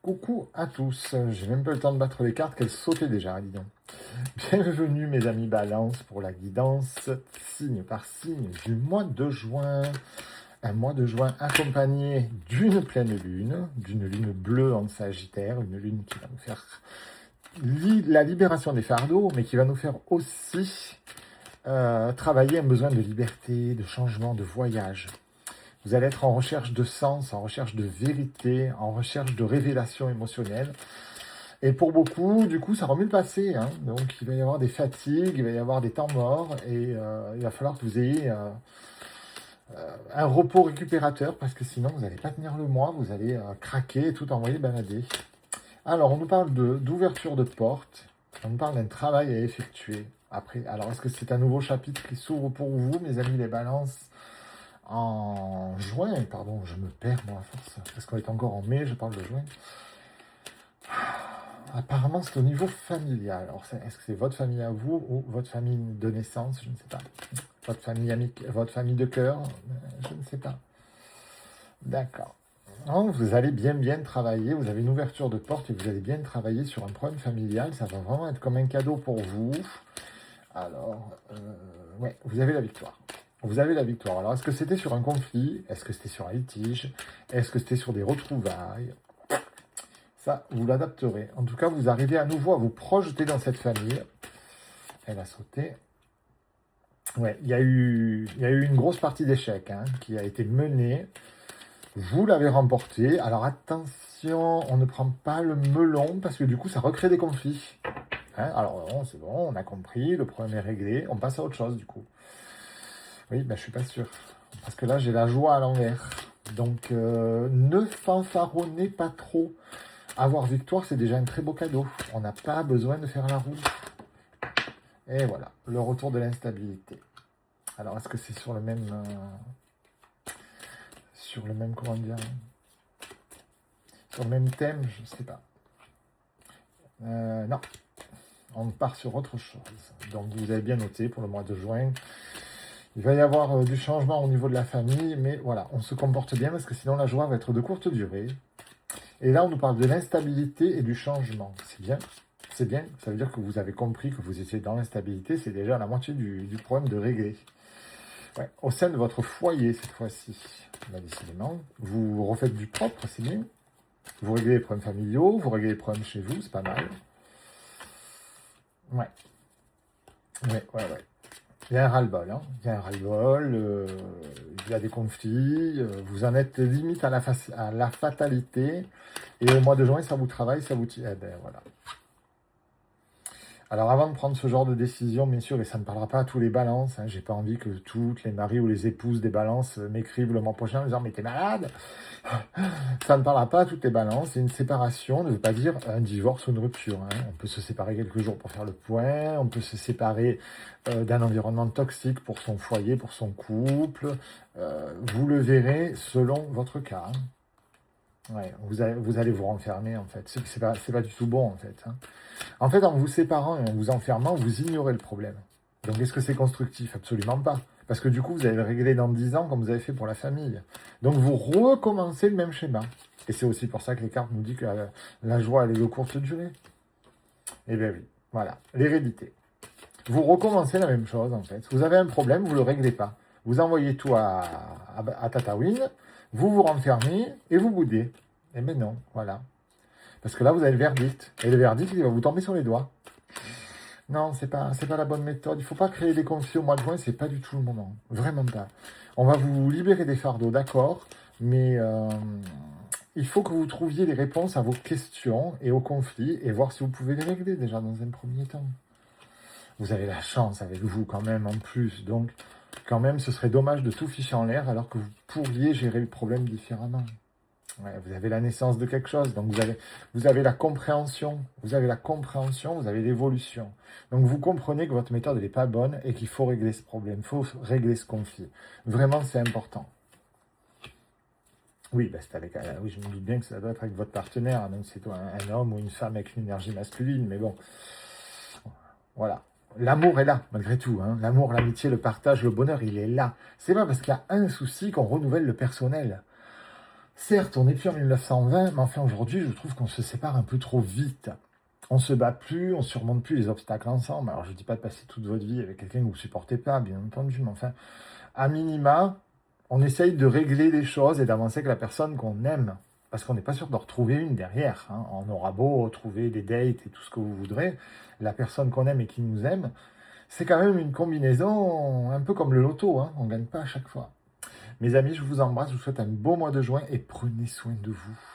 Coucou à tous, j'ai même pas le temps de battre les cartes qu'elles sautaient déjà, dis donc. Bienvenue mes amis Balance pour la guidance signe par signe du mois de juin. Un mois de juin accompagné d'une pleine lune, d'une lune bleue en Sagittaire, une lune qui va nous faire la libération des fardeaux, mais qui va nous faire aussi travailler un besoin de liberté, de changement, de voyage. Vous allez être en recherche de sens, en recherche de vérité, en recherche de révélation émotionnelle. Et pour beaucoup, du coup, ça remue le passé. Hein. Donc, il va y avoir des fatigues, il va y avoir des temps morts. Et il va falloir que vous ayez un repos récupérateur. Parce que sinon, vous n'allez pas tenir le mois. Vous allez craquer et tout envoyer balader. Alors, on nous parle d'ouverture de porte. On nous parle d'un travail à effectuer. Après, alors, est-ce que c'est un nouveau chapitre qui s'ouvre pour vous, mes amis les balances en juin, pardon, je me perds moi à force, parce qu'on est encore en mai, je parle de juin. Apparemment, c'est au niveau familial. Alors, est-ce que c'est votre famille à vous ou votre famille de naissance? Je ne sais pas. Votre famille amique, votre famille de cœur? Je ne sais pas. D'accord. Donc, vous allez bien travailler, vous avez une ouverture de porte et vous allez bien travailler sur un problème familial. Ça va vraiment être comme un cadeau pour vous. Alors, ouais, vous avez la victoire. Vous avez la victoire. Alors, est-ce que c'était sur un conflit? Est-ce que c'était sur un litige? Est-ce que c'était sur des retrouvailles? Ça, vous l'adapterez. En tout cas, vous arrivez à nouveau à vous projeter dans cette famille. Elle a sauté. Ouais, il y a eu une grosse partie d'échecs qui a été menée. Vous l'avez remporté. Alors, attention, on ne prend pas le melon parce que du coup, ça recrée des conflits. Alors, c'est bon, on a compris, le problème est réglé. On passe à autre chose, du coup. Oui, ben, je suis pas sûr. Parce que là, j'ai la joie à l'envers. Donc, ne fanfaronnez pas trop. Avoir victoire, c'est déjà un très beau cadeau. On n'a pas besoin de faire la roue. Et voilà, le retour de l'instabilité. Alors, est-ce que c'est sur le même... comment dire, sur le même thème, je ne sais pas. Non, on part sur autre chose. Donc, vous avez bien noté pour le mois de juin. Il va y avoir du changement au niveau de la famille, mais voilà, on se comporte bien parce que sinon la joie va être de courte durée. Et là, on nous parle de l'instabilité et du changement. C'est bien, c'est bien. Ça veut dire que vous avez compris que vous étiez dans l'instabilité. C'est déjà la moitié du problème de régler. Ouais, au sein de votre foyer, cette fois-ci, décidément, vous refaites du propre, c'est bien. Vous réglez les problèmes familiaux, vous réglez les problèmes chez vous, c'est pas mal. Ouais. Il y a un ras-le-bol, il y a un ras-le-bol, il y a des conflits, vous en êtes limite à la fatalité, et au mois de juin, ça vous travaille, ça vous tire. Eh ben voilà. Alors avant de prendre ce genre de décision, bien sûr, et ça ne parlera pas à tous les balances, j'ai pas envie que toutes les maris ou les épouses des balances m'écrivent le mois prochain en disant « mais t'es malade !» Ça ne parlera pas à toutes les balances, et une séparation ne veut pas dire un divorce ou une rupture. On peut se séparer quelques jours pour faire le point, on peut se séparer d'un environnement toxique pour son foyer, pour son couple. Vous le verrez selon votre cas. Ouais, vous allez vous renfermer en fait. C'est pas du tout bon en fait. En fait, en vous séparant et en vous enfermant, vous ignorez le problème. Donc, est-ce que c'est constructif? Absolument pas. Parce que du coup, vous allez le régler dans 10 ans comme vous avez fait pour la famille. Donc, vous recommencez le même schéma. Et c'est aussi pour ça que les cartes nous disent que la joie, elle est de courte durée. Eh bien oui, voilà, l'hérédité. Vous recommencez la même chose en fait. Vous avez un problème, vous ne le réglez pas. Vous envoyez tout à Tatawin, vous vous renfermez et vous boudez. Eh bien non, voilà. Parce que là, vous avez le verdict. Et le verdict, il va vous tomber sur les doigts. Non, c'est pas la bonne méthode. Il ne faut pas créer des conflits au mois de juin, c'est pas du tout le moment. Vraiment pas. On va vous libérer des fardeaux, d'accord, mais il faut que vous trouviez les réponses à vos questions et aux conflits et voir si vous pouvez les régler déjà dans un premier temps. Vous avez la chance avec vous quand même en plus, donc quand même ce serait dommage de tout ficher en l'air alors que vous pourriez gérer le problème différemment. Ouais, vous avez la naissance de quelque chose, donc vous avez la compréhension, vous avez l'évolution. Donc vous comprenez que votre méthode n'est pas bonne et qu'il faut régler ce problème, il faut régler ce conflit. Vraiment, c'est important. Oui, oui, je me doute bien que ça doit être avec votre partenaire, même si c'est un homme ou une femme avec une énergie masculine, mais bon, voilà. L'amour est là, malgré tout. L'amour, l'amitié, le partage, le bonheur, il est là. C'est pas parce qu'il y a un souci qu'on renouvelle le personnel. Certes, on n'est plus en 1920, mais enfin aujourd'hui, je trouve qu'on se sépare un peu trop vite. On se bat plus, on surmonte plus les obstacles ensemble. Alors je dis pas de passer toute votre vie avec quelqu'un que vous supportez pas, bien entendu, mais enfin, à minima, on essaye de régler les choses et d'avancer avec la personne qu'on aime. Parce qu'on n'est pas sûr d'en retrouver une derrière, hein. On aura beau trouver des dates et tout ce que vous voudrez, la personne qu'on aime et qui nous aime, c'est quand même une combinaison un peu comme le loto, hein. On ne gagne pas à chaque fois. Mes amis, je vous embrasse, je vous souhaite un beau mois de juin et prenez soin de vous.